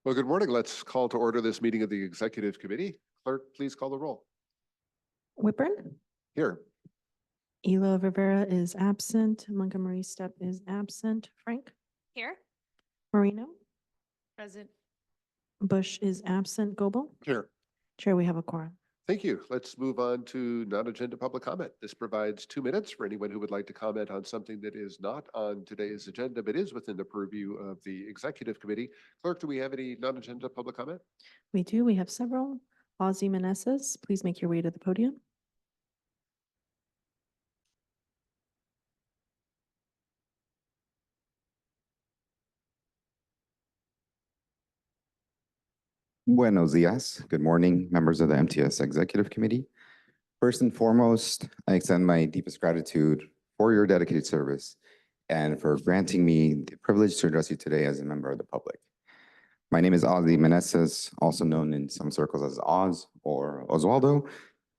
Well, good morning. Let's call to order this meeting of the Executive Committee. Clerk, please call the roll. Whitburn. Here. Elo Rivera is absent. Montgomery Stepp is absent. Frank. Here. Marino. Present. Bush is absent. Goebel. Here. Chair, we have a quorum. Thank you. Let's move on to non-agenda public comment. This provides 2 minutes for anyone who would like to comment on something that is not on today's agenda, but is within the purview of the Executive Committee. Clerk, do we have any non-agenda public comment? We do. We have several. Ozzy Meneses, please make your way to the podium. Buenos dias. Good morning, members of the MTS Executive Committee. First and foremost, I extend my deepest gratitude for your dedicated service and for granting me the privilege to address you today as a member of the public. My name is Ozzy Meneses, also known in some circles as Oz or Oswaldo.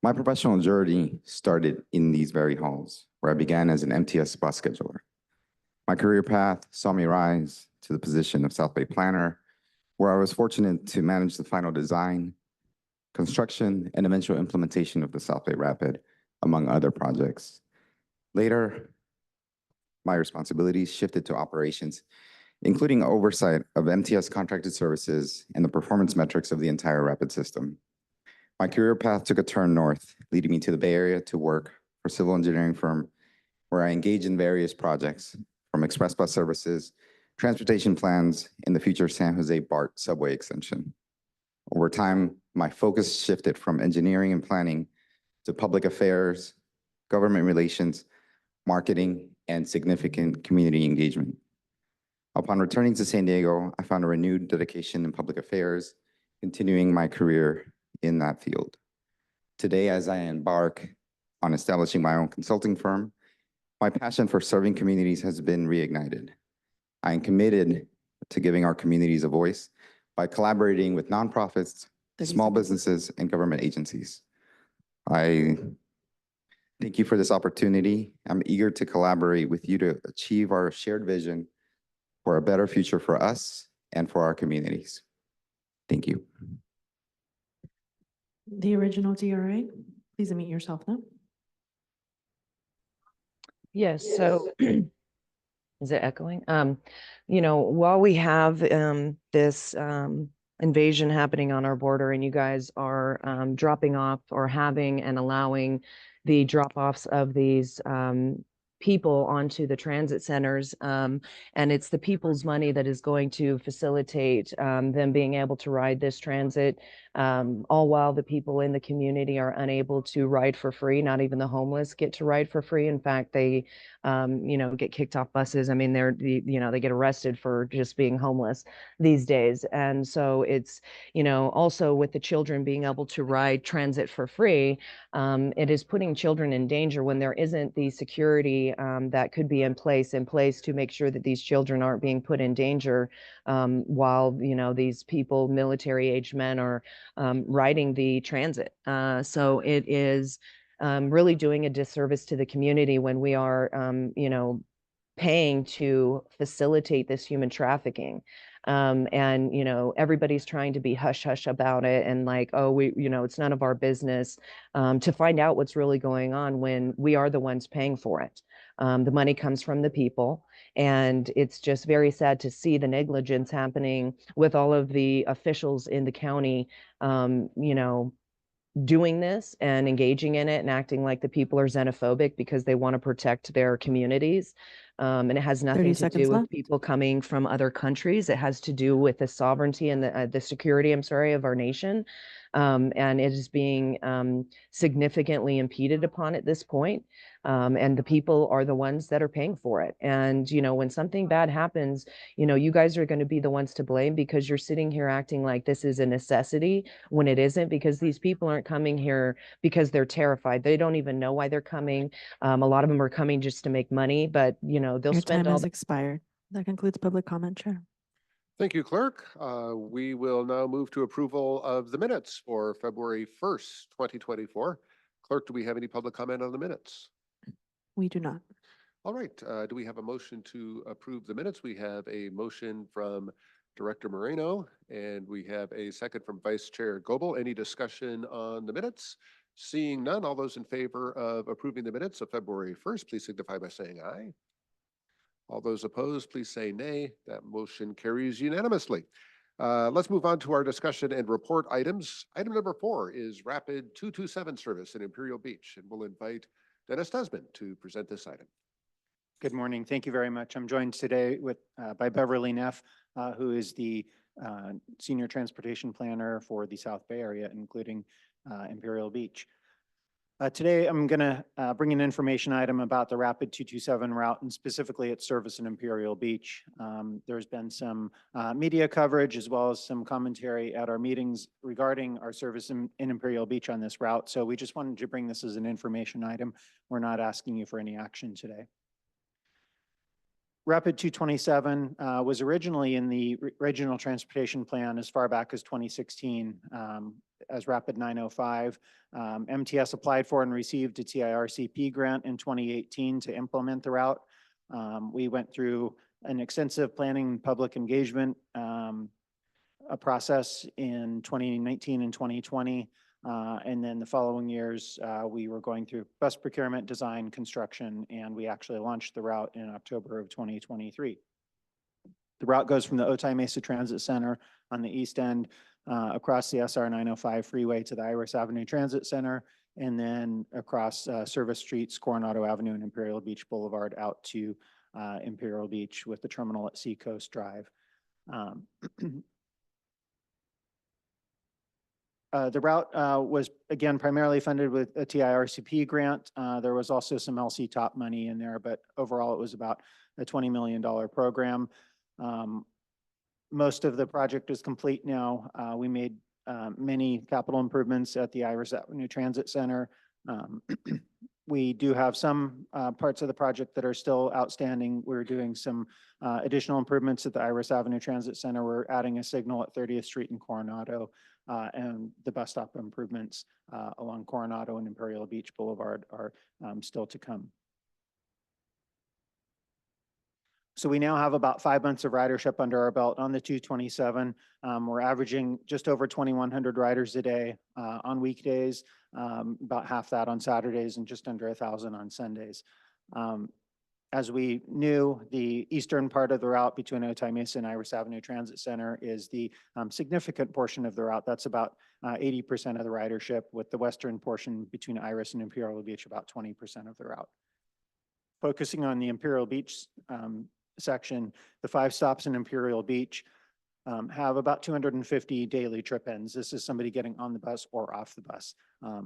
My professional journey started in these very halls, where I began as an MTS bus scheduler. My career path saw me rise to the position of South Bay planner, where I was fortunate to manage the final design, construction, and eventual implementation of the South Bay Rapid, among other projects. Later, my responsibilities shifted to operations, including oversight of MTS contracted services and the performance metrics of the entire Rapid system. My career path took a turn north, leading me to the Bay Area to work for a civil engineering firm, where I engaged in various projects, from express bus services, transportation plans, and the future San Jose BART subway extension. Over time, my focus shifted from engineering and planning to public affairs, government relations, marketing, and significant community engagement. Upon returning to San Diego, I found a renewed dedication in public affairs, continuing my career in that field. Today, as I embark on establishing my own consulting firm, my passion for serving communities has been reignited. I am committed to giving our communities a voice by collaborating with nonprofits, small businesses, and government agencies. I thank you for this opportunity. I'm eager to collaborate with you to achieve our shared vision for a better future for us and for our communities. Thank you. The original DRA, please unmute yourself now. Yes, so is it echoing? While we have this invasion happening on our border, and you guys are dropping off or having and allowing the drop-offs of these people onto the transit centers, and it's the people's money that is going to facilitate them being able to ride this transit, all while the people in the community are unable to ride for free. Not even the homeless get to ride for free. In fact, they get kicked off buses. I mean, they get arrested for just being homeless these days. And so it's, also with the children being able to ride transit for free, it is putting children in danger when there isn't the security that could be in place to make sure that these children aren't being put in danger while, these people, military-aged men, are riding the transit. So it is really doing a disservice to the community when we are, paying to facilitate this human trafficking. And, everybody's trying to be hush hush about it and like, oh, it's none of our business, to find out what's really going on when we are the ones paying for it. The money comes from the people, and it's just very sad to see the negligence happening with all of the officials in the county, doing this and engaging in it and acting like the people are xenophobic because they want to protect their communities. And it has nothing to do with people coming from other countries. It has to do with the sovereignty and the security, of our nation. And it is being significantly impeded upon at this point. And the people are the ones that are paying for it. And, when something bad happens, you guys are going to be the ones to blame because you're sitting here acting like this is a necessity when it isn't, because these people aren't coming here because they're terrified. They don't even know why they're coming. A lot of them are coming just to make money, but, they'll Your spend time all has expired. That concludes public comment, Chair. Thank you, Clerk. We will now move to approval of the minutes for February 1st, 2024. Clerk, do we have any public comment on the minutes? We do not. All right. Do we have a motion to approve the minutes? We have a motion from Director Moreno, and we have a second from Vice Chair Goebel. Any discussion on the minutes? Seeing none, all those in favor of approving the minutes of February 1st, please signify by saying aye. All those opposed, please say nay. That motion carries unanimously. Let's move on to our discussion and report items. Item number 4 is Rapid 227 service in Imperial Beach, and we'll invite Dennis Desmond to present this item. Good morning. Thank you very much. I'm joined today by Beverly Neff, who is the Senior Transportation Planner for the South Bay area, including Imperial Beach. Today, I'm going to bring an information item about the Rapid 227 route and specifically its service in Imperial Beach. There's been some media coverage as well as some commentary at our meetings regarding our service in Imperial Beach on this route. So we just wanted to bring this as an information item. We're not asking you for any action today. Rapid 227 was originally in the Regional Transportation Plan as far back as 2016 as Rapid 905. MTS applied for and received a TIRCP grant in 2018 to implement the route. We went through an extensive planning public engagement process in 2019 and 2020. And then the following years, we were going through bus procurement, design, construction, and we actually launched the route in October of 2023. The route goes from the Otay Mesa Transit Center on the east end across the SR 905 freeway to the Iris Avenue Transit Center, and then across Service Streets, Coronado Avenue, and Imperial Beach Boulevard out to Imperial Beach with the terminal at Seacoast Drive. The route was, again, primarily funded with a TIRCP grant. There was also some LC top money in there, but overall it was about a $20 million program. Most of the project is complete now. We made many capital improvements at the Iris Avenue Transit Center. We do have some parts of the project that are still outstanding. We're doing some additional improvements at the Iris Avenue Transit Center. We're adding a signal at 30th Street in Coronado, and the bus stop improvements along Coronado and Imperial Beach Boulevard are still to come. So we now have about 5 months of ridership under our belt on the 227. We're averaging just over 2,100 riders a day on weekdays, about half that on Saturdays, and just under 1,000 on Sundays. As we knew, the eastern part of the route between Otay Mesa and Iris Avenue Transit Center is the significant portion of the route. That's about 80% of the ridership, with the western portion between Iris and Imperial Beach about 20% of the route. Focusing on the Imperial Beach section, the 5 stops in Imperial Beach have about 250 daily trip ends. This is somebody getting on the bus or off the bus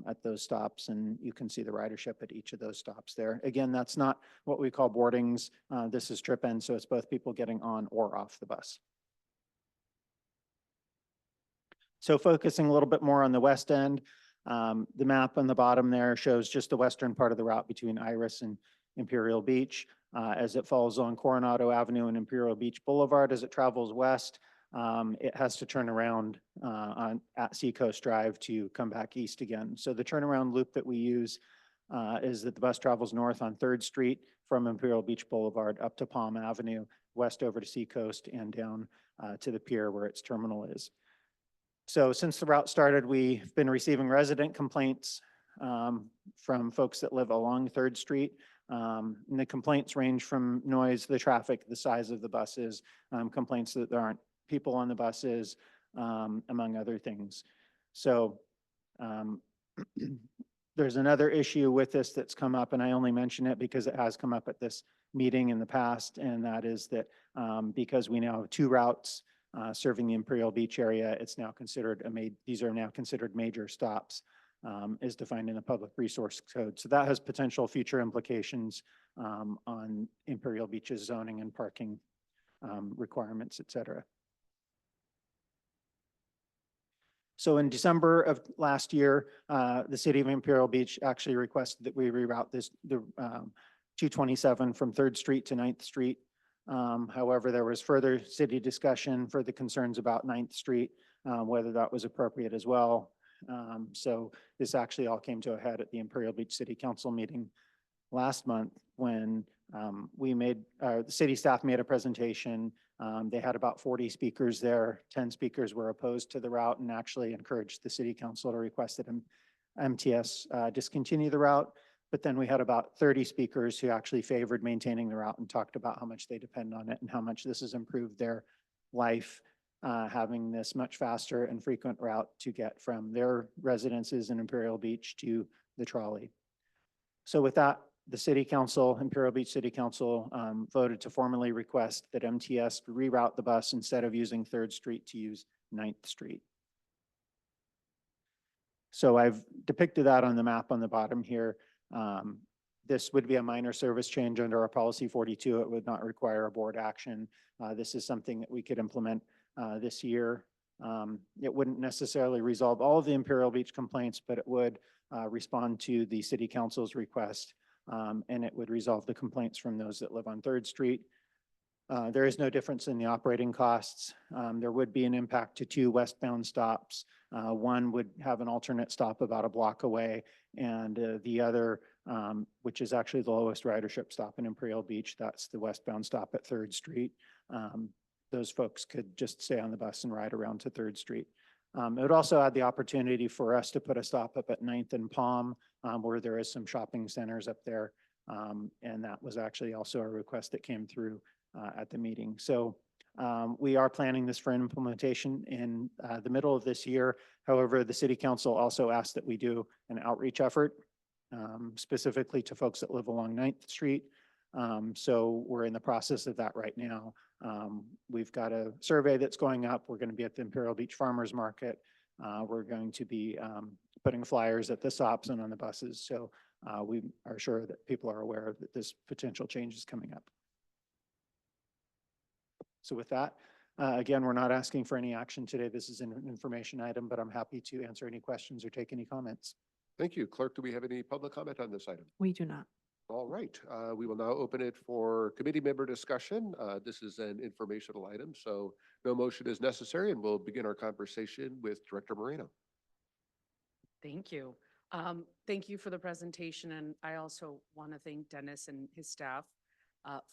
at those stops, and you can see the ridership at each of those stops there. Again, that's not what we call boardings. This is trip ends, so it's both people getting on or off the bus. So focusing a little bit more on the west end, the map on the bottom there shows just the western part of the route between Iris and Imperial Beach. As it falls on Coronado Avenue and Imperial Beach Boulevard, as it travels west, it has to turn around at Seacoast Drive to come back east again. So the turnaround loop that we use is that the bus travels north on 3rd Street from Imperial Beach Boulevard up to Palm Avenue, west over to Seacoast, and down to the pier where its terminal is. So since the route started, we've been receiving resident complaints from folks that live along 3rd Street. And the complaints range from noise, the traffic, the size of the buses, complaints that there aren't people on the buses, among other things. So there's another issue with this that's come up, and I only mention it because it has come up at this meeting in the past, and that is that because we now have 2 routes serving the Imperial Beach area, it's now considered these are now considered major stops. Is defined in the Public Resource Code. So that has potential future implications on Imperial Beach's zoning and parking requirements, et cetera. So in December of last year, the city of Imperial Beach actually requested that we reroute the 227 from 3rd Street to 9th Street. However, there was further city discussion, further concerns about 9th Street, whether that was appropriate as well. So this actually all came to a head at the Imperial Beach City Council meeting last month when the city staff made a presentation They had about 40 speakers there. 10 speakers were opposed to the route and actually encouraged the city council to request that MTS discontinue the route. But then we had about 30 speakers who actually favored maintaining the route and talked about how much they depend on it and how much this has improved their life, having this much faster and frequent route to get from their residences in Imperial Beach to the trolley. So with that, the City Council, Imperial Beach City Council, voted to formally request that MTS reroute the bus instead of using 3rd Street to use 9th Street. So I've depicted that on the map on the bottom here. This would be a minor service change under our policy 42. It would not require a board action. This is something that we could implement this year. It wouldn't necessarily resolve all of the Imperial Beach complaints, but it would respond to the City Council's request, and it would resolve the complaints from those that live on 3rd Street. There is no difference in the operating costs. There would be an impact to 2 westbound stops. One would have an alternate stop about a block away, and the other, which is actually the lowest ridership stop in Imperial Beach, that's the westbound stop at 3rd Street. Those folks could just stay on the bus and ride around to 3rd Street. It would also add the opportunity for us to put a stop up at 9th and Palm, where there is some shopping centers up there. And that was actually also a request that came through at the meeting. So we are planning this for implementation in the middle of this year. However, the City Council also asked that we do an outreach effort specifically to folks that live along 9th Street. So we're in the process of that right now. We've got a survey that's going up. We're going to be at the Imperial Beach Farmers Market. We're going to be putting flyers at the stops and on the buses. So we are sure that people are aware that this potential change is coming up. So with that, again, we're not asking for any action today. This is an information item, but I'm happy to answer any questions or take any comments. Thank you. Clerk, do we have any public comment on this item? We do not. All right, we will now open it for committee member discussion. This is an informational item, so no motion is necessary, and we'll begin our conversation with Director Moreno. Thank you. Thank you for the presentation, and I also want to thank Dennis and his staff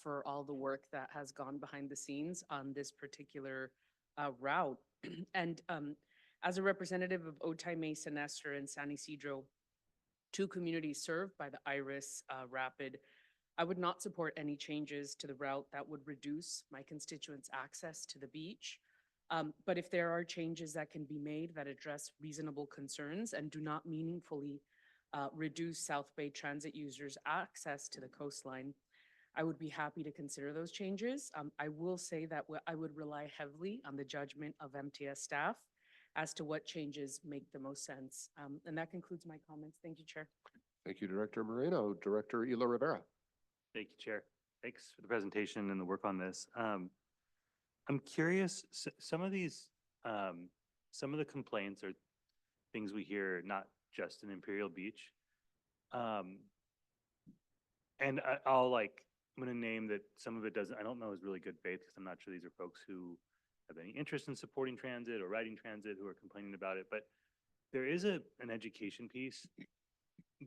for all the work that has gone behind the scenes on this particular route. And as a representative of Otay Mesa, Nestor, and San Isidro, 2 communities served by the Iris Rapid, I would not support any changes to the route that would reduce my constituents' access to the beach. But if there are changes that can be made that address reasonable concerns and do not meaningfully reduce South Bay Transit users' access to the coastline, I would be happy to consider those changes. I will say that I would rely heavily on the judgment of MTS staff as to what changes make the most sense. And that concludes my comments. Thank you, Chair. Thank you, Director Moreno. Director Elo Rivera. Thank you, Chair. Thanks for the presentation and the work on this. I'm curious, some of these, some of the complaints are things we hear not just in Imperial Beach. And I'm going to name that some of it doesn't, I don't know is really good faith because I'm not sure these are folks who have any interest in supporting transit or riding transit who are complaining about it. But there is an education piece.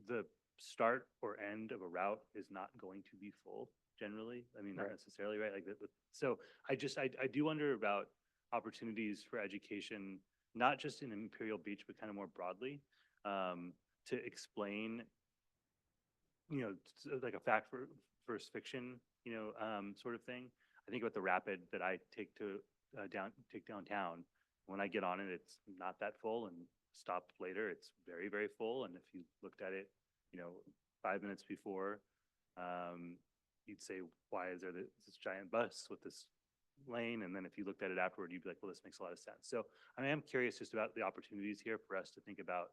The start or end of a route is not going to be full generally. I mean, not necessarily, right? Like so I do wonder about opportunities for education, not just in Imperial Beach, but kind of more broadly, to explain, like a fact versus fiction, sort of thing. I think about the rapid that I take downtown. When I get on it, it's not that full, and stop later, it's very, very full. And if you looked at it, 5 minutes before, you'd say, why is there this giant bus with this lane? And then if you looked at it afterward, you'd be like, well, this makes a lot of sense. So I am curious just about the opportunities here for us to think about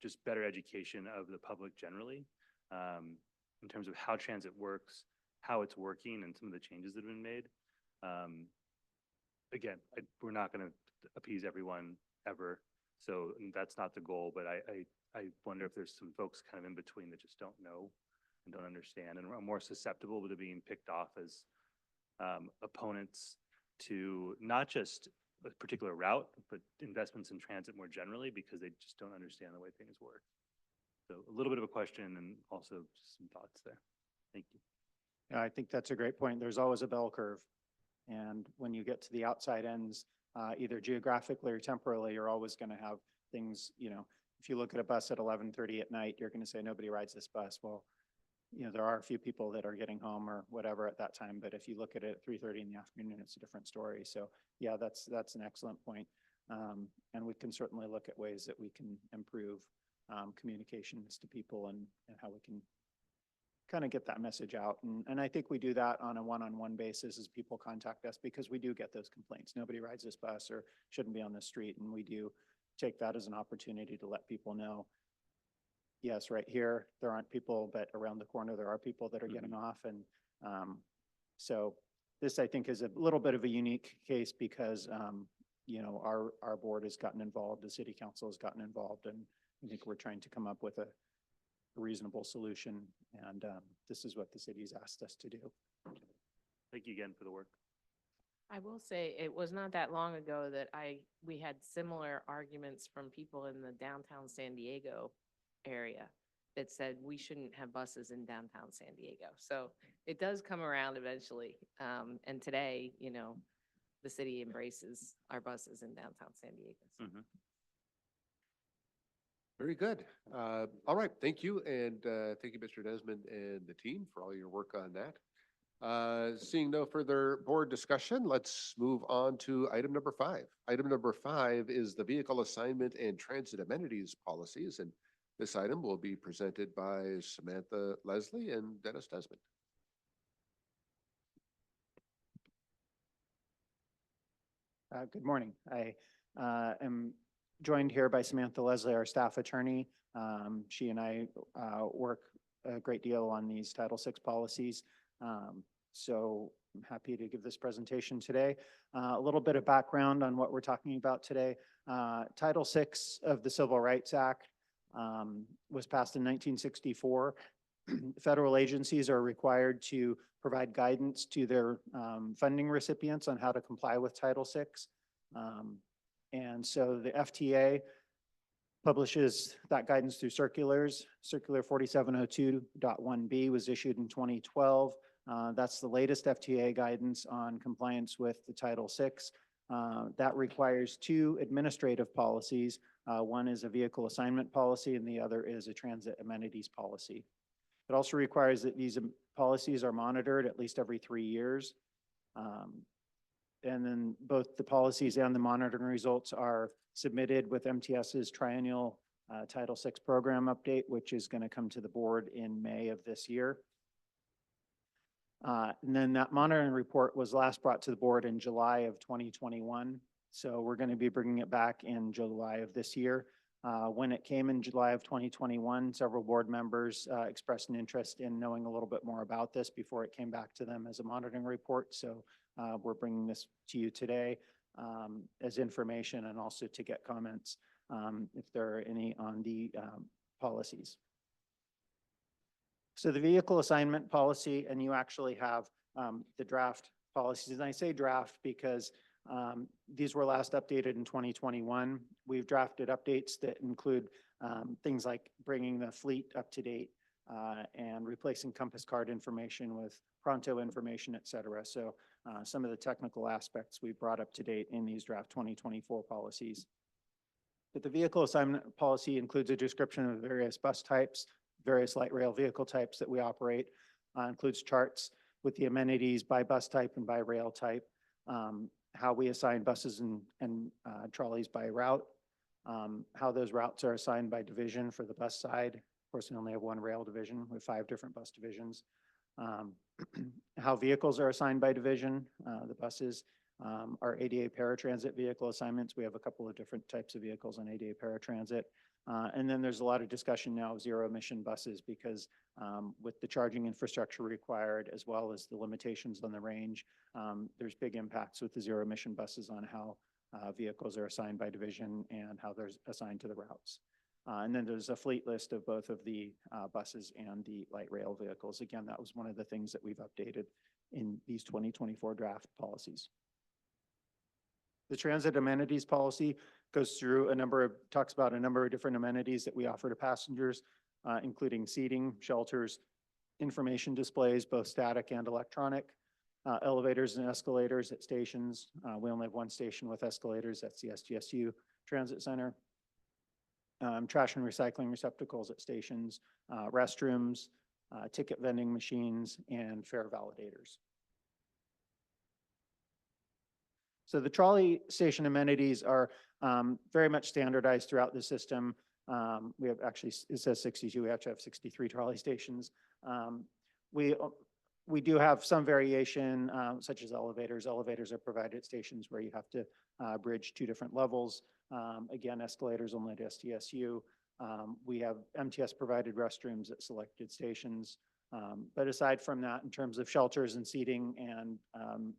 just better education of the public generally, in terms of how transit works, how it's working, and some of the changes that have been made. Again, we're not going to appease everyone ever, so that's not the goal. But I wonder if there's some folks kind of in between that just don't know and don't understand and are more susceptible to being picked off as opponents to not just a particular route, but investments in transit more generally, because they just don't understand the way things work. So a little bit of a question and also some thoughts there. Thank you. Yeah, I think that's a great point. There's always a bell curve. And when you get to the outside ends, either geographically or temporally, you're always going to have things, if you look at a bus at 11:30 at night, you're going to say, nobody rides this bus. Well, there are a few people that are getting home or whatever at that time, but if you look at it at 3:30 in the afternoon, it's a different story. So yeah, that's an excellent point. And we can certainly look at ways that we can improve communications to people and how we can kind of get that message out. And I think we do that on a one-on-one basis as people contact us, because we do get those complaints. Nobody rides this bus or shouldn't be on this street. And we do take that as an opportunity to let people know, yes, right here, there aren't people, but around the corner, there are people that are getting off. And so this, I think, is a little bit of a unique case because, our board has gotten involved, the city council has gotten involved, and I think we're trying to come up with a reasonable solution. And this is what the city's asked us to do. Thank you again for the work. I will say, it was not that long ago that we had similar arguments from people in the downtown San Diego area that said we shouldn't have buses in downtown San Diego. So it does come around eventually. And today, the city embraces our buses in downtown San Diego. So. Very good. All right, thank you. And thank you, Mr. Desmond and the team for all your work on that. Seeing no further board discussion, let's move on to item number 5. Item number 5 is the vehicle assignment and transit amenities policies. And this item will be presented by Samantha Leslie and Dennis Desmond. Good morning. I am joined here by Samantha Leslie, our staff attorney. She and I work a great deal on these Title VI policies. So I'm happy to give this presentation today. A little bit of background on what we're talking about today. Title VI of the Civil Rights Act was passed in 1964. Federal agencies are required to provide guidance to their funding recipients on how to comply with Title VI. And so the FTA that guidance through circulars. Circular 4702.1B was issued in 2012. That's the latest FTA guidance on compliance with the Title VI. That requires 2 administrative policies. One is a vehicle assignment policy and the other is a transit amenities policy. It also requires that these policies are monitored at least every 3 years. And then both the policies and the monitoring results are submitted with MTS's triennial Title VI program update, which is going to come to the board in May of this year. And then that monitoring report was last brought to the board in July of 2021. So we're going to be bringing it back in July of this year. When it came in July of 2021, several board members expressed an interest in knowing a little bit more about this before it came back to them as a monitoring report. So we're bringing this to you today as information and also to get comments if there are any on the policies. So the vehicle assignment policy, and you actually have the draft policies. And I say draft because these were last updated in 2021. We've drafted updates that include things like bringing the fleet up to date and replacing Compass card information with Pronto information, et cetera. So some of the technical aspects we brought up to date in these draft 2024 policies. But the vehicle assignment policy includes a description of various bus types, various light rail vehicle types that we operate, includes charts with the amenities by bus type and by rail type, how we assign buses and trolleys by route, how those routes are assigned by division for the bus side. Of course, we only have one rail division with 5 different bus divisions. How vehicles are assigned by division, the buses, our ADA paratransit vehicle assignments. We have a couple of different types of vehicles on ADA paratransit. And then there's a lot of discussion now of zero emission buses because with the charging infrastructure required, as well as the limitations on the range, there's big impacts with the zero emission buses on how vehicles are assigned by division and how they're assigned to the routes. And then there's a fleet list of both of the buses and the light rail vehicles. Again, that was one of the things that we've updated in these 2024 draft policies. The transit amenities policy goes through talks about a number of different amenities that we offer to passengers, including seating, shelters, information displays, both static and electronic, elevators and escalators at stations. We only have one station with escalators. That's the SDSU Transit Center. Trash and recycling receptacles at stations, restrooms, ticket vending machines, and fare validators. So the trolley station amenities are very much standardized throughout the system. We have actually, it says 62, we actually have 63 trolley stations. We do have some variation, such as elevators. Elevators are provided at stations where you have to bridge 2 different levels. Again, escalators only at SDSU. We have MTS provided restrooms at selected stations. But aside from that, in terms of shelters and seating and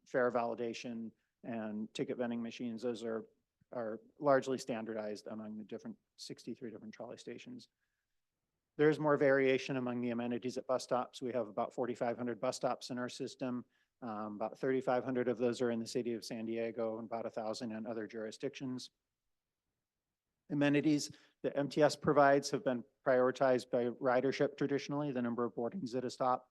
fare validation and ticket vending machines, those are largely standardized among the 63 different trolley stations. There's more variation among the amenities at bus stops. We have about 4,500 bus stops in our system. About 3,500 of those are in the city of San Diego and about 1,000 in other jurisdictions. Amenities that MTS provides have been prioritized by ridership traditionally, the number of boardings at a stop.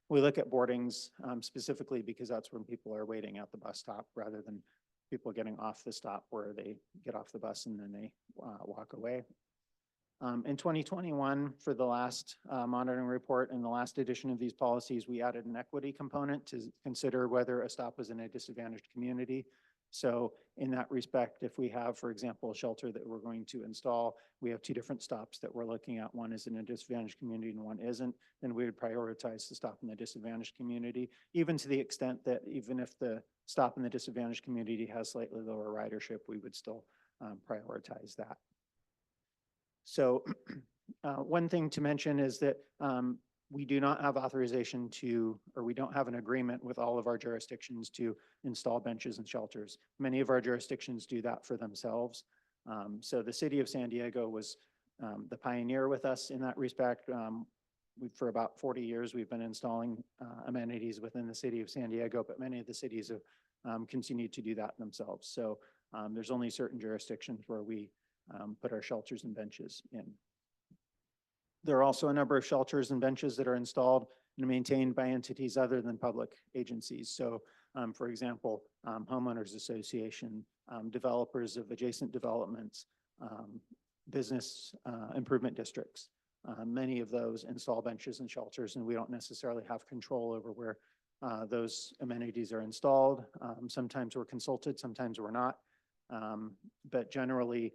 We look at boardings specifically because that's when people are waiting at the bus stop rather than people getting off the stop where they get off the bus and then they walk away. In 2021, for the last monitoring report and the last edition of these policies, we added an equity component to consider whether a stop was in a disadvantaged community. So in that respect, if we have, for example, a shelter that we're going to install, we have 2 different stops that we're looking at. One is in a disadvantaged community and one isn't, then we would prioritize the stop in the disadvantaged community, even to the extent that even if the stop in the disadvantaged community has slightly lower ridership, we would still prioritize that. So one thing to mention is that we do not have authorization to, or we don't have an agreement with all of our jurisdictions to install benches and shelters. Many of our jurisdictions do that for themselves. So the city of San Diego was the pioneer with us in that respect. For about 40 years, we've been installing amenities within the city of San Diego, but many of the cities have continued to do that themselves. So there's only certain jurisdictions where we put our shelters and benches in. There are also a number of shelters and benches that are installed and maintained by entities other than public agencies. So, for example, homeowners association, developers of adjacent developments, business improvement districts. Many of those install benches and shelters, and we don't necessarily have control over where those amenities are installed. Sometimes we're consulted, sometimes we're not. But generally,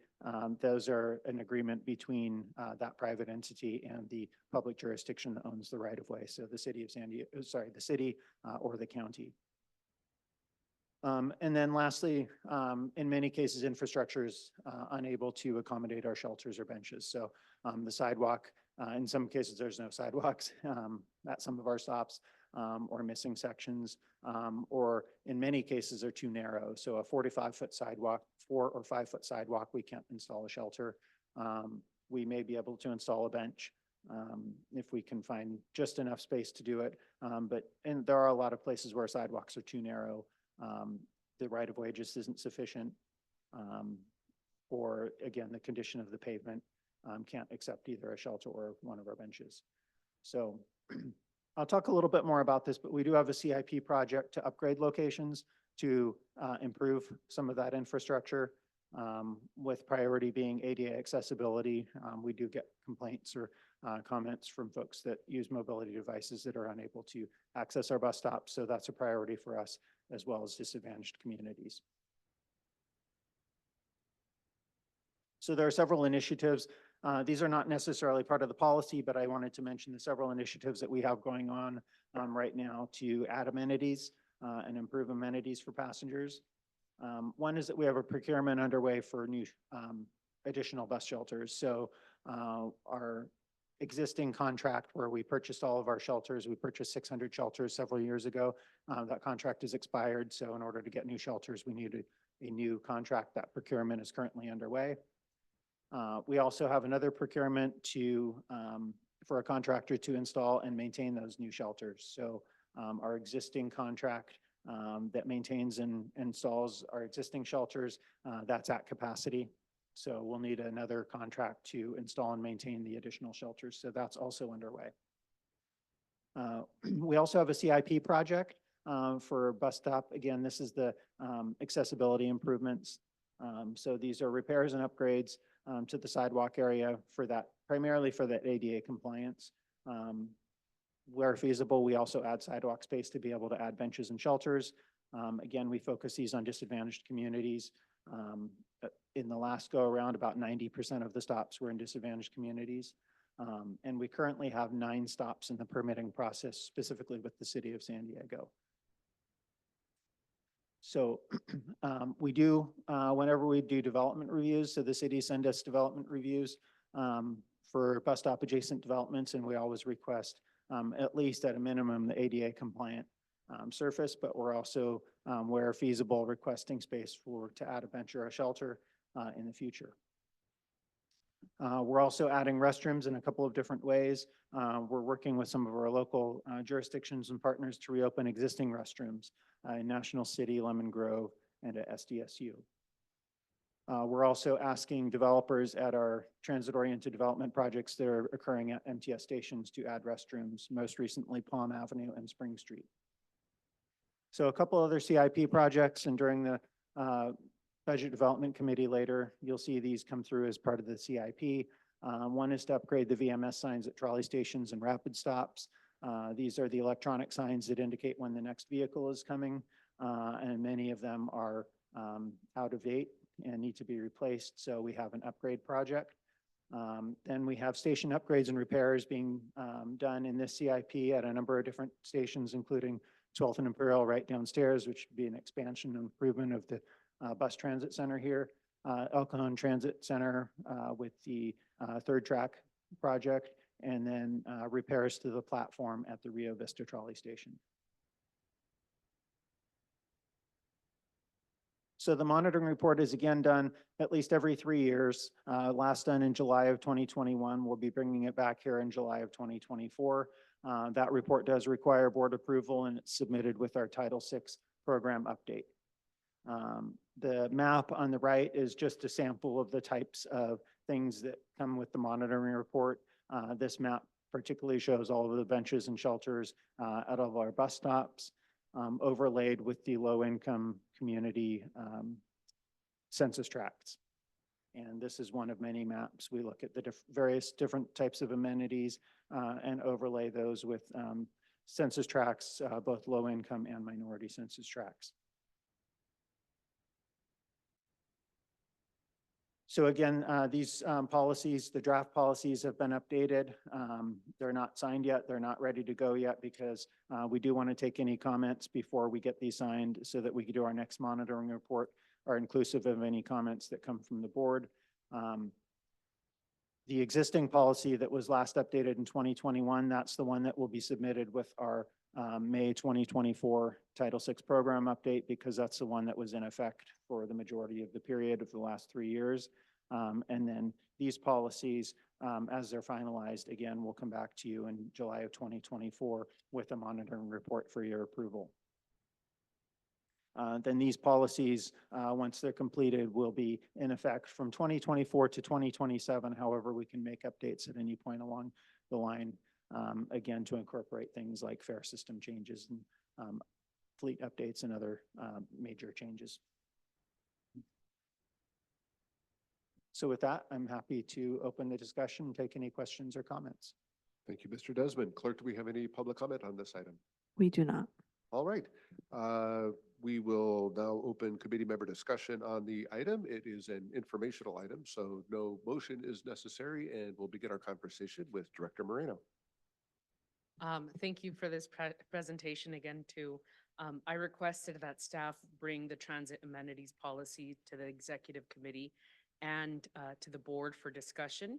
those are an agreement between that private entity and the public jurisdiction that owns the right of way. So the city of San Diego, sorry, the city or the county. And then lastly, in many cases, infrastructure is unable to accommodate our shelters or benches. So the sidewalk, in some cases, there's no sidewalks at some of our stops. Or missing sections, or in many cases are too narrow. So a 45-foot sidewalk, 4 or 5 foot sidewalk, we can't install a shelter. We may be able to install a bench if we can find just enough space to do it. And there are a lot of places where sidewalks are too narrow. The right of way just isn't sufficient. Or again, the condition of the pavement can't accept either a shelter or one of our benches. So I'll talk a little bit more about this, but we do have a CIP project to upgrade locations to improve some of that infrastructure, with priority being ADA accessibility. We do get complaints or comments from folks that use mobility devices that are unable to access our bus stops. So that's a priority for us, as well as disadvantaged communities. So there are several initiatives. These are not necessarily part of the policy, but I wanted to mention the several initiatives that we have going on right now to add amenities and improve amenities for passengers. One is that we have a procurement underway for new additional bus shelters. So our existing contract where we purchased all of our shelters, we purchased 600 shelters several years ago. That contract is expired. So in order to get new shelters, we needed a new contract. That procurement is currently underway. We also have another procurement for a contractor to install and maintain those new shelters. So our existing contract that maintains and installs our existing shelters, that's at capacity. So we'll need another contract to install and maintain the additional shelters. So that's also underway. We also have a CIP project for bus stop. Again, this is the accessibility improvements. So these are repairs and upgrades to the sidewalk area for that, primarily for that ADA compliance. Where feasible, we also add sidewalk space to be able to add benches and shelters. Again, we focus these on disadvantaged communities. In the last go around, about 90% of the stops were in disadvantaged communities. And we currently have 9 stops in the permitting process, specifically with the city of San Diego. So we do, whenever we do development reviews, so the city send us development reviews for bus stop adjacent developments, and we always request at least at a minimum the ADA compliant surface, but we're also, where feasible, requesting space to add a bench or a shelter in the future. We're also adding restrooms in a couple of different ways. We're working with some of our local jurisdictions and partners to reopen existing restrooms in National City, Lemon Grove, and at SDSU. We're also asking developers at our transit-oriented development projects that are occurring at MTS stations to add restrooms, most recently Palm Avenue and Spring Street. So a couple other CIP projects, and during the Budget Development Committee later, you'll see these come through as part of the CIP. One is to upgrade the VMS signs at trolley stations and rapid stops. These are the electronic signs that indicate when the next vehicle is coming, and many of them are out of date and need to be replaced, so we have an upgrade project. Then we have station upgrades and repairs being done in this CIP at a number of different stations, including 12th and Imperial right downstairs, which would be an expansion and improvement of the bus transit center here. El Cajon Transit Center with the third track project, and then repairs to the platform at the Rio Vista trolley station. So the monitoring report is again done at least every 3 years. Last done in July of 2021. We'll be bringing it back here in July of 2024. That report does require board approval, and it's submitted with our Title VI program update. The map on the right is just a sample of the types of things that come with the monitoring report. This map particularly shows all of the benches and shelters at all of our bus stops, overlaid with the low-income community census tracts. And this is one of many maps. We look at the various different types of amenities and overlay those with census tracts, both low-income and minority census tracts. So again, these policies, the draft policies have been updated. They're not signed yet. They're not ready to go yet because we do want to take any comments before we get these signed so that we can do our next monitoring report, are inclusive of any comments that come from the board. The existing policy that was last updated in 2021, that's the one that will be submitted with our May 2024 Title VI program update, because that's the one that was in effect for the majority of the period of the last 3 years. And then these policies, as they're finalized, again, will come back to you in July of 2024 with a monitoring report for your approval. Then these policies, once they're completed, will be in effect from 2024 to 2027. However, we can make updates at any point along the line, again, to incorporate things like fare system changes and fleet updates and other major changes. So with that, I'm happy to open the discussion and take any questions or comments. Thank you, Mr. Desmond. Clerk, do we have any public comment on this item? We do not. All right. We will now open committee member discussion on the item. It is an informational item, so no motion is necessary, and we'll begin our conversation with Director Moreno. Thank you for this presentation again, too. I requested that staff bring the transit amenities policy to the executive committee and to the board for discussion,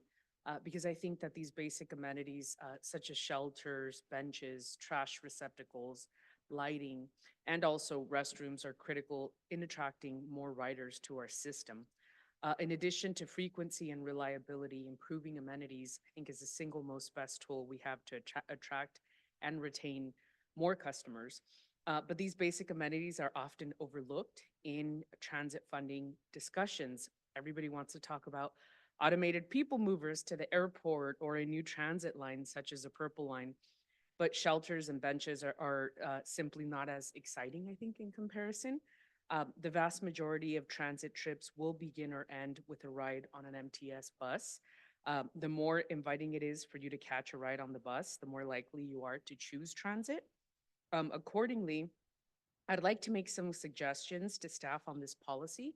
because I think that these basic amenities, such as shelters, benches, trash receptacles, lighting, and also restrooms are critical in attracting more riders to our system. In addition to frequency and reliability, improving amenities, I think, is the single most best tool we have to attract and retain more customers. But these basic amenities are often overlooked in transit funding discussions. Everybody wants to talk about automated people movers to the airport or a new transit line, such as a Purple Line. but shelters and benches are simply not as exciting, I think, in comparison. The vast majority of transit trips will begin or end with a ride on an MTS bus. The more inviting it is for you to catch a ride on the bus, the more likely you are to choose transit. Accordingly, I'd like to make some suggestions to staff on this policy.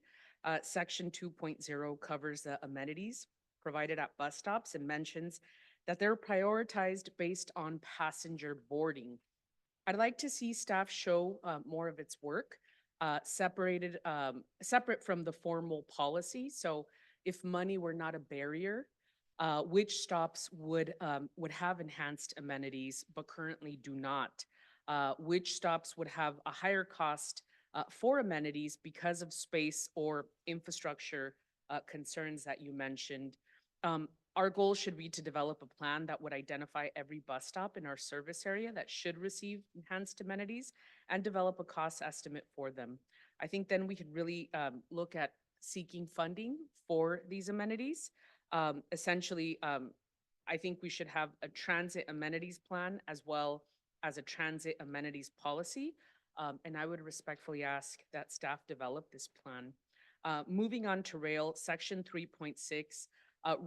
Section 2.0 covers the amenities provided at bus stops and mentions that they're prioritized based on passenger boarding. I'd like to see staff show more of its work, separate from the formal policy. So if money were not a barrier, which stops would have enhanced amenities but currently do not? Which stops would have a higher cost for amenities because of space or infrastructure concerns that you mentioned? Our goal should be to develop a plan that would identify every bus stop in our service area that should receive enhanced amenities and develop a cost estimate for them. I think then we could really look at seeking funding for these amenities. Essentially, I think we should have a transit amenities plan as well as a transit amenities policy. And I would respectfully ask that staff develop this plan. Moving on to rail, section 3.6.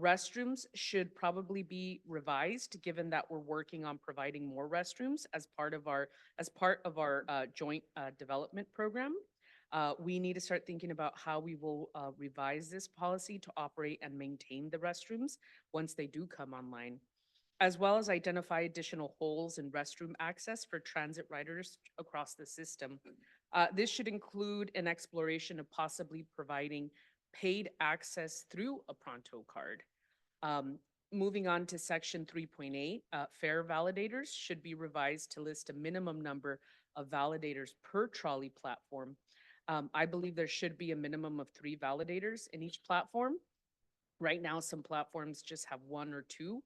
Restrooms should probably be revised, given that we're working on providing more restrooms as part of our joint development program. We need to start thinking about how we will revise this policy to operate and maintain the restrooms once they do come online, as well as identify additional holes in restroom access for transit riders across the system. This should include an exploration of possibly providing paid access through a Pronto card. Moving on to section 3.8, fare validators should be revised to list a minimum number of validators per trolley platform. I believe there should be a minimum of 3 validators in each platform. Right now, some platforms just have 1 or 2,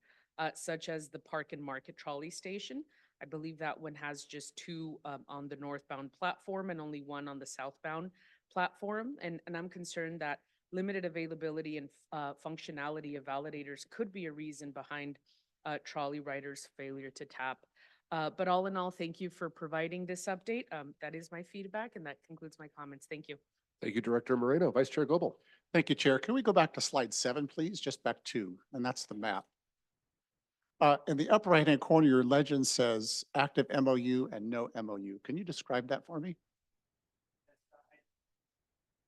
such as the Park and Market trolley station. I believe that one has just 2 on the northbound platform and only 1 on the southbound platform. And I'm concerned that limited availability and functionality of validators could be a reason behind trolley riders' failure to tap. But all in all, thank you for providing this update. That is my feedback, and that concludes my comments. Thank you. Thank you, Director Moreno. Vice Chair Goebel. Thank you, Chair. Can we go back to slide 7, please? Just back 2, and that's the map. In the upper right-hand corner, your legend says active MOU and no MOU. Can you describe that for me?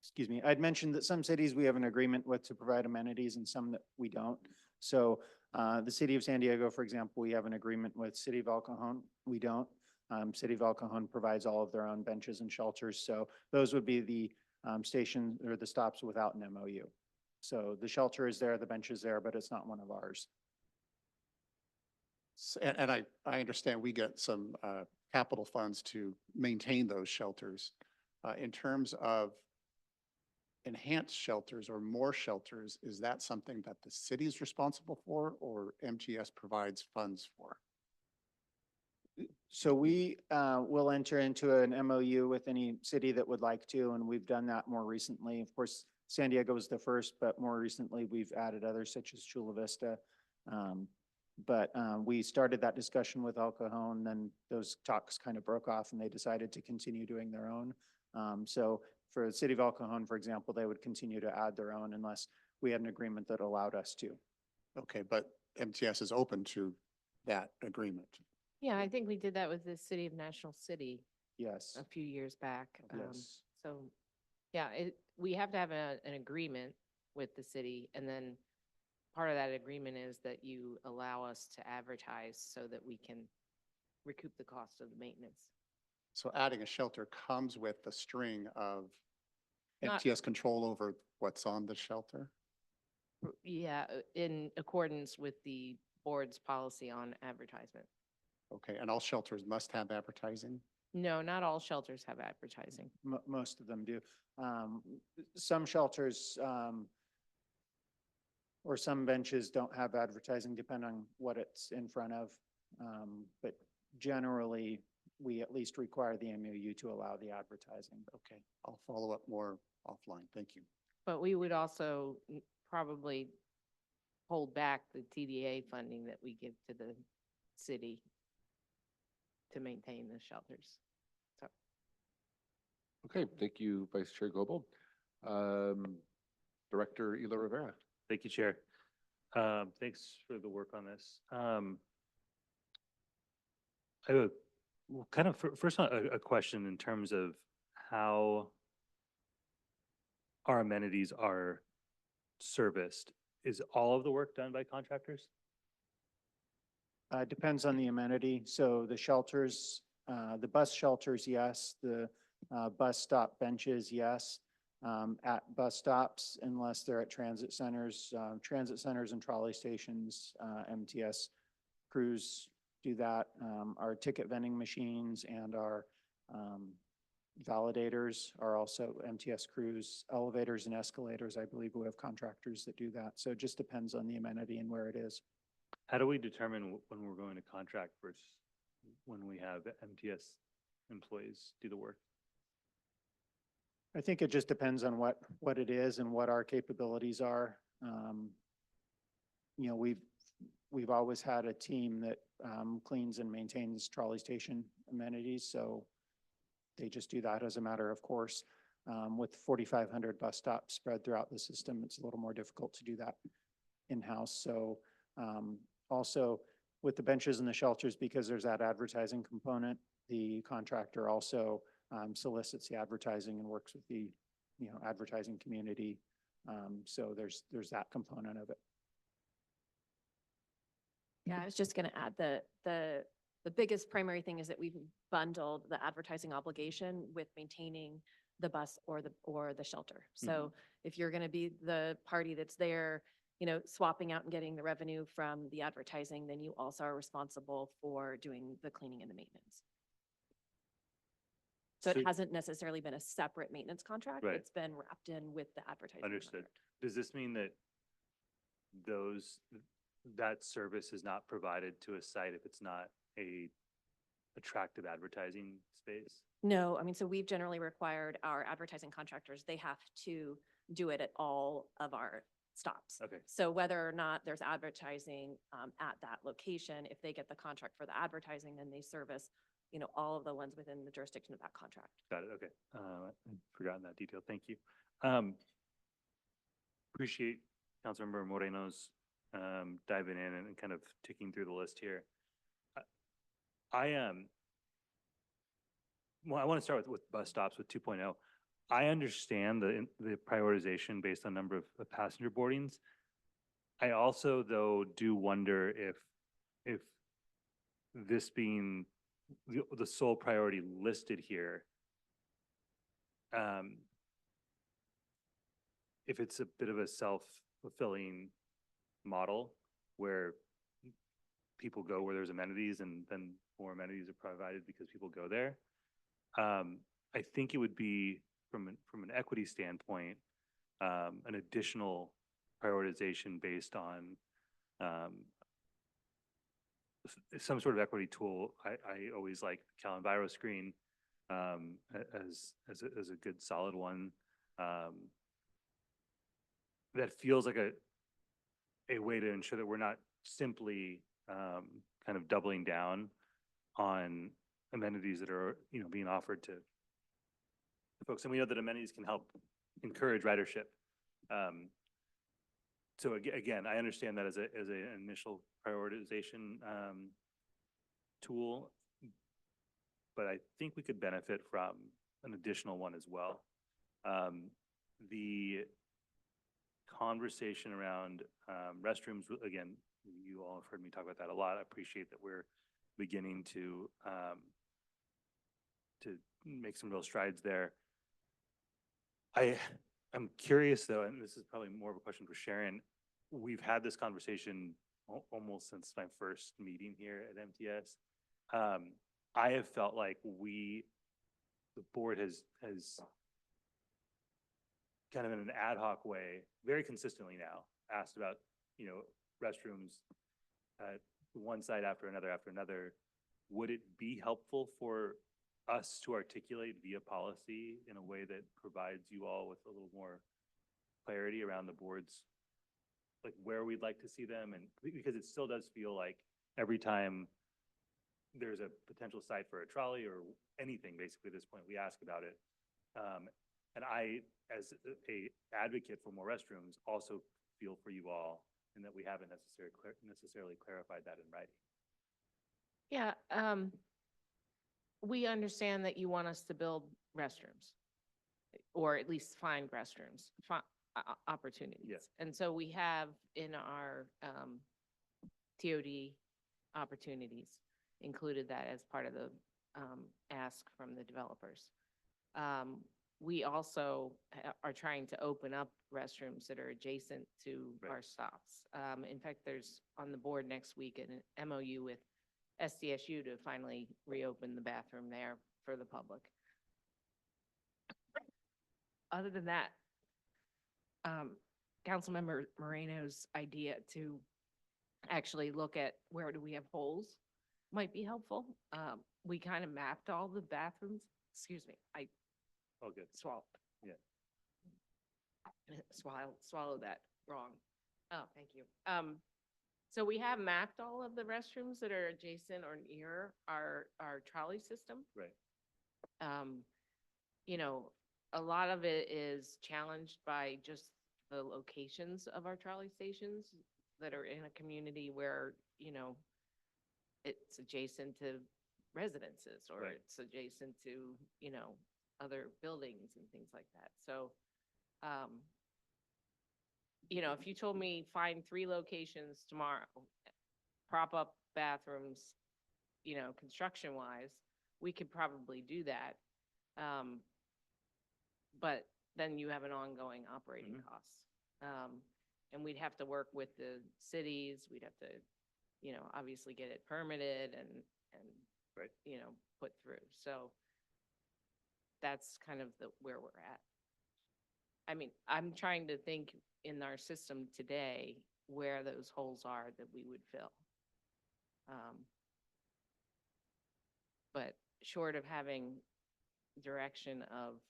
Excuse me, I'd mentioned that some cities we have an agreement with to provide amenities and some that we don't. So the city of San Diego, for example, we have an agreement with City of El Cajon. We don't. City of El Cajon provides all of their own benches and shelters. So those would be the stations or the stops without an MOU. So the shelter is there, the bench is there, but it's not one of ours. And I understand we get some capital funds to maintain those shelters. In terms of enhanced shelters or more shelters, is that something that the city is responsible for or MTS provides funds for? So we will enter into an MOU with any city that would like to, and we've done that more recently. Of course, San Diego was the first, but more recently we've added others such as Chula Vista. But we started that discussion with El Cajon, then those talks kind of broke off and they decided to continue doing their own. So for the city of El Cajon, for example, they would continue to add their own unless we had an agreement that allowed us to. Okay, but MTS is open to that agreement. Yeah, I think we did that with the city of National City Yes. a few years back. Yes. So, yeah, we have to have an agreement with the city, and then part of that agreement is that you allow us to advertise so that we can recoup the cost of the maintenance. So adding a shelter comes with the string of Not- MTS control over what's on the shelter? Yeah, in accordance with the board's policy on advertisement. Okay, and all shelters must have advertising? No, not all shelters have advertising. Most of them do. Some shelters or some benches don't have advertising depending on what it's in front of. But generally, we at least require the MOU to allow the advertising. Okay, I'll follow up more offline. Thank you. But we would also probably hold back the TDA funding that we give to the city to maintain the shelters. So. Okay, thank you, Vice Chair Goebel. Director Ela Rivera. Thank you, Chair. Thanks for the work on this. I have kind of first a question in terms of how our amenities are serviced. Is all of the work done by contractors? Depends on the amenity. So the shelters, the bus shelters, yes. The bus stop benches, yes. At bus stops, unless they're at transit centers and trolley stations, MTS crews do that. Our ticket vending machines and our validators are also MTS crews. Elevators and escalators, I believe we have contractors that do that. So it just depends on the amenity and where it is. How do we determine when we're going to contract versus when we have MTS employees do the work? I think it just depends on what it is and what our capabilities are. You know, we've always had a team that cleans and maintains trolley station amenities, so they just do that as a matter of course. With 4,500 bus stops spread throughout the system, it's a little more difficult to do that in-house. So also with the benches and the shelters, because there's that advertising component, the contractor also solicits the advertising and works with the, advertising community. So there's that component of it. Yeah, I was just going to add the biggest primary thing is that we've bundled the advertising obligation with maintaining the bus or the shelter. So if you're going to be the party that's there, swapping out and getting the revenue from the advertising, then you also are responsible for doing the cleaning and the maintenance. So it hasn't necessarily been a separate maintenance contract. Right. It's been wrapped in with the advertising. Understood. contract. Does this mean that that service is not provided to a site if it's not a attractive advertising space? No, I mean, so we've generally required our advertising contractors, they have to do it at all of our stops. Okay. So whether or not there's advertising at that location, if they get the contract for the advertising, then they service, all of the ones within the jurisdiction of that contract. Got it. Okay. I'd forgotten that detail. Thank you. Appreciate Councilmember Moreno's diving in and kind of ticking through the list here. I want to start with bus stops with 2.0. I understand the prioritization based on number of passenger boardings. I also, though, do wonder if this being the sole priority listed here, if it's a bit of a self-fulfilling model where people go where there's amenities and then more amenities are provided because people go there. I think it would be from an equity standpoint, an additional prioritization based on some sort of equity tool. I always like the Calenviro screen as a good solid one that feels like a way to ensure that we're not simply kind of doubling down on amenities that are being offered to folks, and we know that amenities can help encourage ridership. So again, I understand that as an initial prioritization tool, but I think we could benefit from an additional one as well. The conversation around restrooms, again, you all have heard me talk about that a lot. I appreciate that we're beginning to make some real strides there. I'm curious though, and this is probably more of a question for Sharon. We've had this conversation almost since my first meeting here at MTS. I have felt like the board has kind of in an ad hoc way, very consistently now, asked about, restrooms at one site after another. Would it be helpful for us to articulate via policy in a way that provides you all with a little more clarity around the board's, like where we'd like to see them? And because it still does feel like every time there's a potential site for a trolley or anything, basically at this point, we ask about it. And I, as a advocate for more restrooms, also feel for you all and that we haven't necessarily clarified that in writing. Yeah, we understand that you want us to build restrooms, or at least find restrooms, opportunities. And so we have in our TOD opportunities included that as part of the ask from the developers. We also are trying to open up restrooms that are adjacent to our stops. In fact, there's on the board next week an MOU with SDSU to finally reopen the bathroom there for the public. Other than that, Councilmember Moreno's idea to actually look at where do we have holes might be helpful. We kind of mapped all the bathrooms. Excuse me, I Good. swallowed. Yeah. Swallow that wrong. Oh, thank you. So we have mapped all of the restrooms that are adjacent or near our trolley system. Right. You know, a lot of it is challenged by just the locations of our trolley stations that are in a community where, you know, it's adjacent to residences or Right. it's adjacent to, you know, other buildings and things like that. So, you know, if you told me find 3 locations tomorrow, prop up bathrooms, you know, construction wise, we could probably do that. But then you have an ongoing operating cost. And we'd have to work with the cities. We'd have to, you know, obviously get it permitted and, Right. you know, put through. So that's kind of where we're at. I mean, I'm trying to think in our system today where those holes are that we would fill. But short of having direction of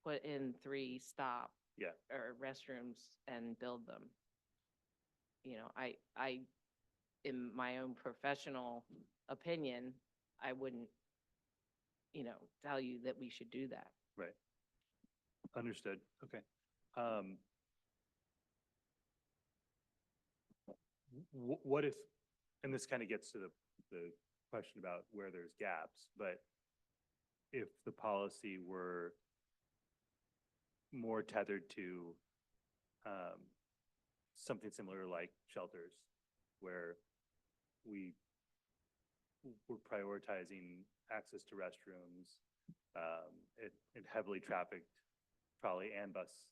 put in 3 stop Yeah. or restrooms and build them. You know, I, in my own professional opinion, I wouldn't, you know, tell you that we should do that. Right. Understood. Okay. What if, and this kind of gets to the question about where there's gaps, but if the policy were more tethered to something similar like shelters, where we were prioritizing access to restrooms in heavily trafficked trolley and bus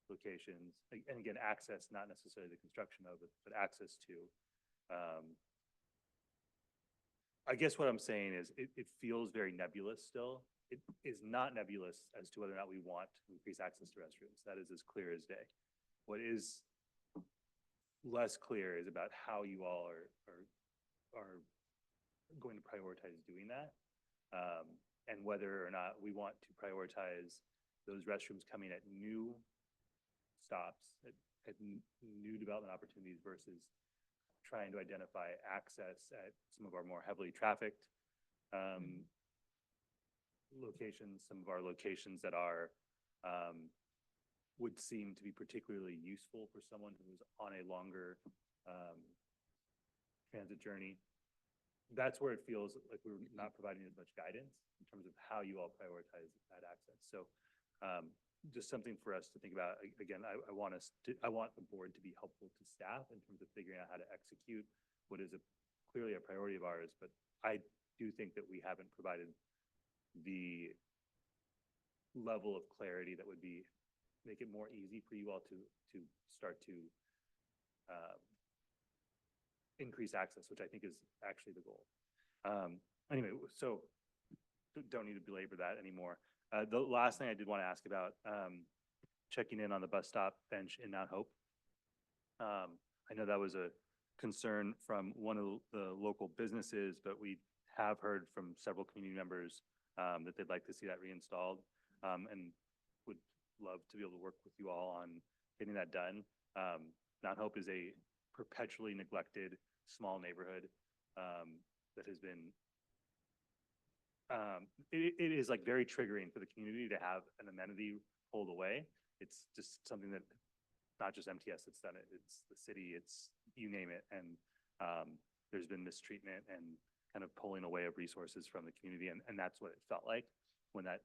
locations, and again, access, not necessarily the construction of it, but access to. I guess what I'm saying is it feels very nebulous still. It is not nebulous as to whether or not we want to increase access to restrooms. That is as clear as day. What is less clear is about how you all are going to prioritize doing that, and whether or not we want to prioritize those restrooms coming at new stops, at new development opportunities versus trying to identify access at some of our more heavily trafficked locations, some of our locations that are would seem to be particularly useful for someone who's on a longer transit journey. That's where it feels like we're not providing as much guidance in terms of how you all prioritize that access. So just something for us to think about. Again, I want the board to be helpful to staff in terms of figuring out how to execute what is clearly a priority of ours, but I do think that we haven't provided the level of clarity that would make it more easy for you all to start to increase access, which I think is actually the goal. Anyway, so don't need to belabor that anymore. The last thing I did want to ask about, checking in on the bus stop bench in Mount Hope. I know that was a concern from one of the local businesses, but we have heard from several community members that they'd like to see that reinstalled, and would love to be able to work with you all on getting that done. Mount Hope is a perpetually neglected small neighborhood that has been it is like very triggering for the community to have an amenity pulled away. It's just something that not just MTS that's done it, it's the city, it's you name it. And there's been mistreatment and kind of pulling away of resources from the community. And that's what it felt like when that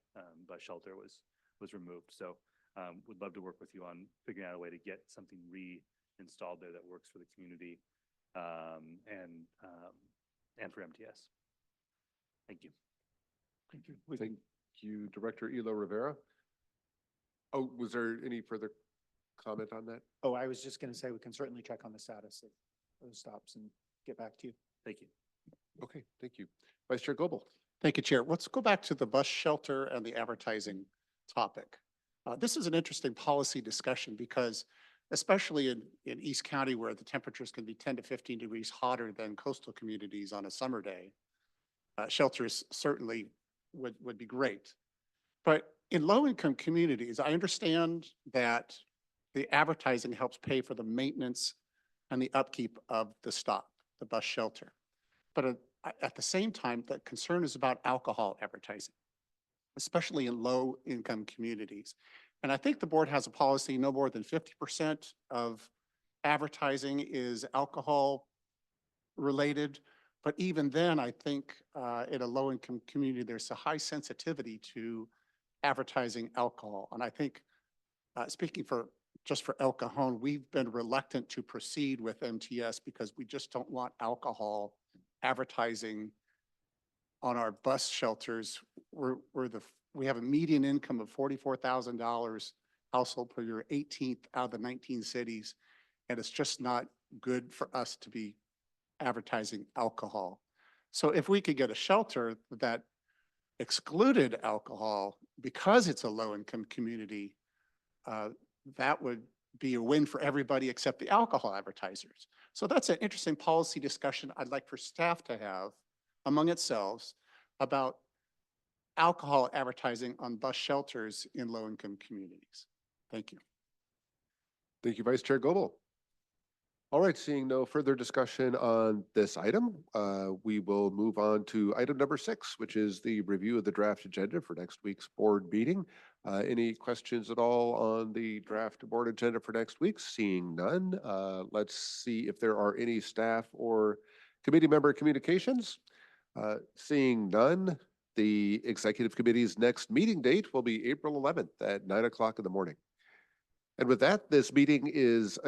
bus shelter was removed. So would love to work with you on figuring out a way to get something reinstalled there that works for the community and for MTS. Thank you. Thank you. Thank you, Director Elo Rivera. Oh, was there any further comment on that? Oh, I was just going to say we can certainly check on the status of those stops and get back to you. Thank you. Okay, thank you. Vice Chair Goebel. Thank you, Chair. Let's go back to the bus shelter and the advertising topic. This is an interesting policy discussion because especially in East County where the temperatures can be 10 to 15 degrees hotter than coastal communities on a summer day, shelters certainly would be great. But in low-income communities, I understand that the advertising helps pay for the maintenance and the upkeep of the stop, the bus shelter. But at the same time, the concern is about alcohol advertising, especially in low-income communities. And I think the board has a policy, no more than 50% of advertising is alcohol related. But even then, I think in a low-income community, there's a high sensitivity to advertising alcohol. And I think, speaking for just for El Cajon, we've been reluctant to proceed with MTS because we just don't want alcohol advertising on our bus shelters. We have a median income of $44,000 household per year, 18th out of the 19 cities. And it's just not good for us to be advertising alcohol. So if we could get a shelter that excluded alcohol because it's a low-income community, that would be a win for everybody except the alcohol advertisers. So that's an interesting policy discussion I'd like for staff to have among itself about alcohol advertising on bus shelters in low-income communities. Thank you. Thank you, Vice Chair Goebel. All right, seeing no further discussion on this item, we will move on to item number 6, which is the review of the draft agenda for next week's board meeting. Any questions at all on the draft board agenda for next week? Seeing none, let's see if there are any staff or committee member communications. Seeing none, the executive committee's next meeting date will be April 11th at 9 o'clock in the morning. And with that, this meeting is